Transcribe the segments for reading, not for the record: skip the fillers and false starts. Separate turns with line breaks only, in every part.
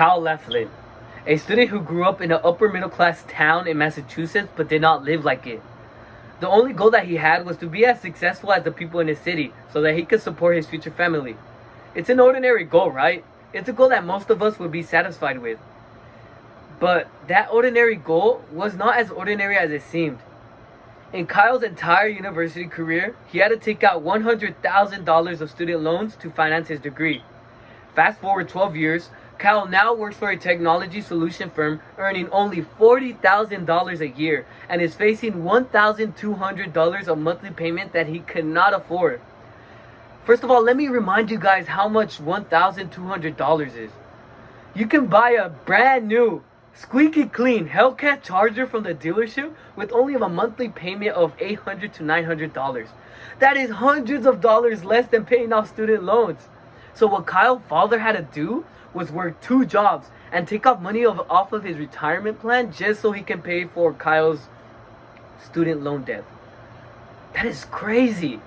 Cal Laughlin, a student who grew up in an upper middle class town in Massachusetts but did not live like it. The only goal that he had was to be as successful as the people in his city so that he could support his future family. It's an ordinary goal, right? It's a goal that most of us would be satisfied with. But that ordinary goal was not as ordinary as it seemed. In Kyle's entire university career, he had to take out $100,000 of student loans to finance his degree. Fast forward 12 years, Kyle now works for a technology solution firm earning only $40,000 a year and is facing $1,200 of monthly payment that he cannot afford. First of all, let me remind you guys how much $1,200 is. You can buy a brand new, squeaky clean Hellcat Charger from the dealership with only a monthly payment of $800 to $900. That is hundreds of dollars less than paying off student loans. So what Kyle's father had to do was work 2 jobs and take off money off of his retirement plan just so he can pay for Kyle's student loan debt. That is crazy.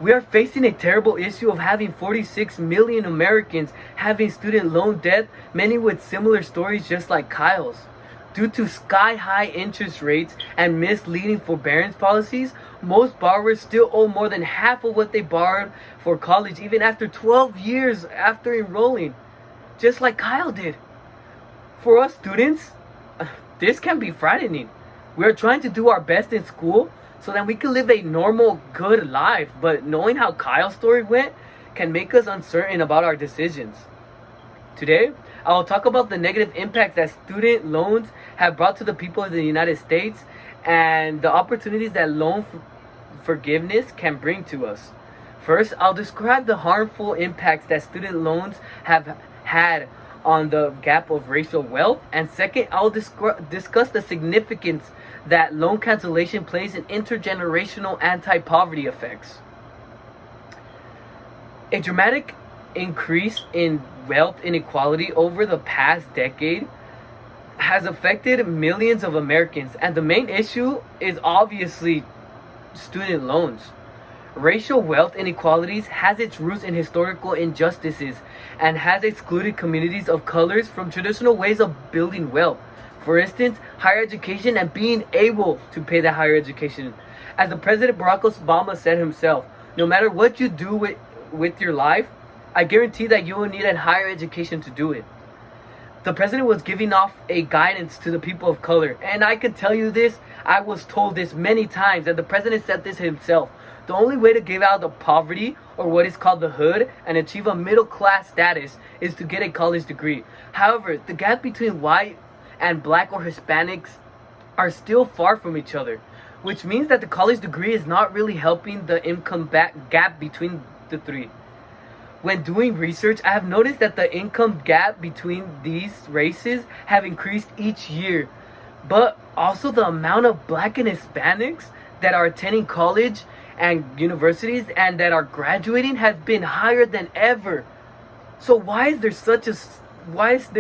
We are facing a terrible issue of having 46 million Americans having student loan debt, many with similar stories just like Kyle's. Due to sky-high interest rates and misleading forbearance policies, most borrowers still owe more than half of what they borrowed for college even after 12 years after enrolling, just like Kyle did. For us students, this can be frightening. We are trying to do our best in school so that we can live a normal, good life, but knowing how Kyle's story went can make us uncertain about our decisions. Today, I will talk about the negative impacts that student loans have brought to the people of the United States and the opportunities that loan forgiveness can bring to us. First, I'll describe the harmful impacts that student loans have had on the gap of racial wealth. And second, I'll discuss the significance that loan cancellation plays in intergenerational anti-poverty effects. A dramatic increase in wealth inequality over the past decade has affected millions of Americans, and the main issue is obviously student loans. Racial wealth inequalities has its roots in historical injustices and has excluded communities of colors from traditional ways of building wealth. For instance, higher education and being able to pay that higher education. As the President Barack Obama said himself, no matter what you do with your life, I guarantee that you will need a higher education to do it. The president was giving off a guidance to the people of color. And I can tell you this, I was told this many times, and the president said this himself. The only way to get out of poverty, or what is called the hood, and achieve a middle class status is to get a college degree. However, the gap between white and black or Hispanics are still far from each other, which means that the college degree is not really helping the income gap between the three. When doing research, I have noticed that the income gap between these races have increased each year, but also the amount of black and Hispanics that are attending college and universities and that are graduating has been higher than ever. So why is there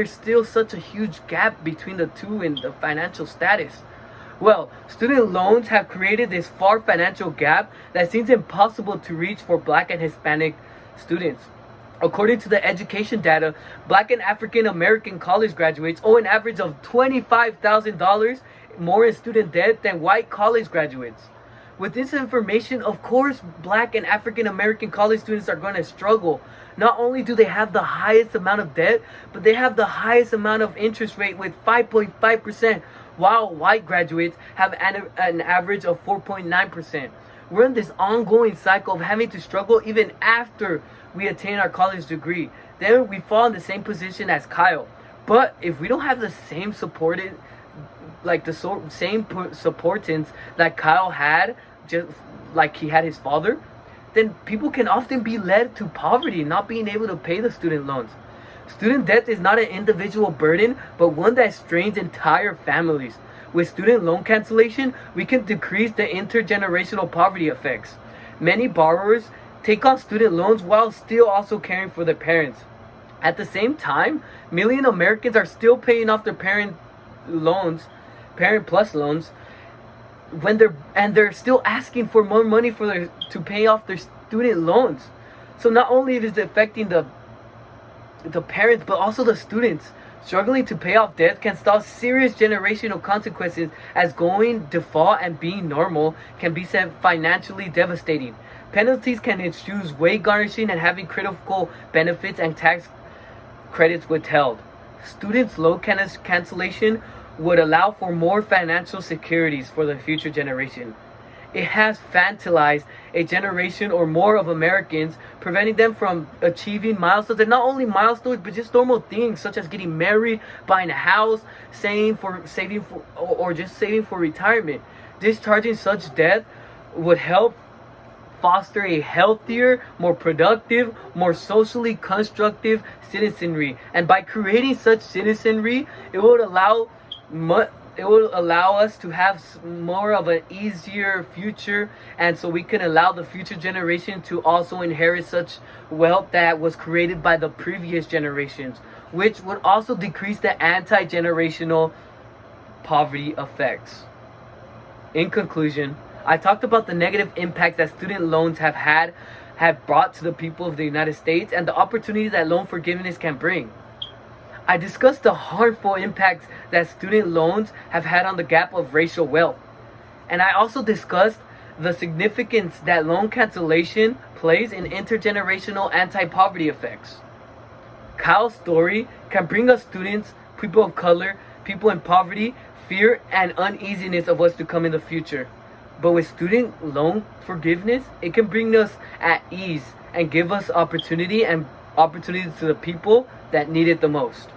still such a huge gap between the two in the financial status? Well, student loans have created this far financial gap that seems impossible to reach for black and Hispanic students. According to the education data, black and African American college graduates owe an average of $25,000 more in student debt than white college graduates. With this information, of course, black and African American college students are going to struggle. Not only do they have the highest amount of debt, but they have the highest amount of interest rate with 5.5%, while white graduates have an average of 4.9%. We're in this ongoing cycle of having to struggle even after we attain our college degree. Then we fall in the same position as Kyle. But if we don't have the same supportance that Kyle had, just like he had his father, then people can often be led to poverty, not being able to pay the student loans. Student debt is not an individual burden, but one that strains entire families. With student loan cancellation, we can decrease the intergenerational poverty effects. Many borrowers take on student loans while still also caring for their parents. At the same time, million Americans are still paying off their parent plus loans, when they're still asking for more money to pay off their student loans. So not only is it affecting the the parents, but also the students. Struggling to pay off debt can start serious generational consequences, as going default and being normal can be financially devastating. Penalties can introduce wage garnishing and having critical benefits and tax credits withheld. Students' loan cancellation would allow for more financial securities for the future generation. It has infantilized a generation or more of Americans, preventing them from achieving milestones, and not only milestones, but just normal things such as getting married, buying a house, saving for or just saving for retirement. Discharging such debt would help foster a healthier, more productive, more socially constructive citizenry. And by creating such citizenry, it would allow us to have more of an easier future, and so we can allow the future generation to also inherit such wealth that was created by the previous generations, which would also decrease the anti-generational poverty effects. In conclusion, I talked about the negative impact that student loans have brought to the people of the United States, and the opportunity that loan forgiveness can bring. I discussed the harmful impacts that student loans have had on the gap of racial wealth. And I also discussed the significance that loan cancellation plays in intergenerational anti-poverty effects. Kyle's story can bring us students, people of color, people in poverty, fear and uneasiness of what's to come in the future. But with student loan forgiveness, it can bring us at ease and give us opportunity to the people that need it the most.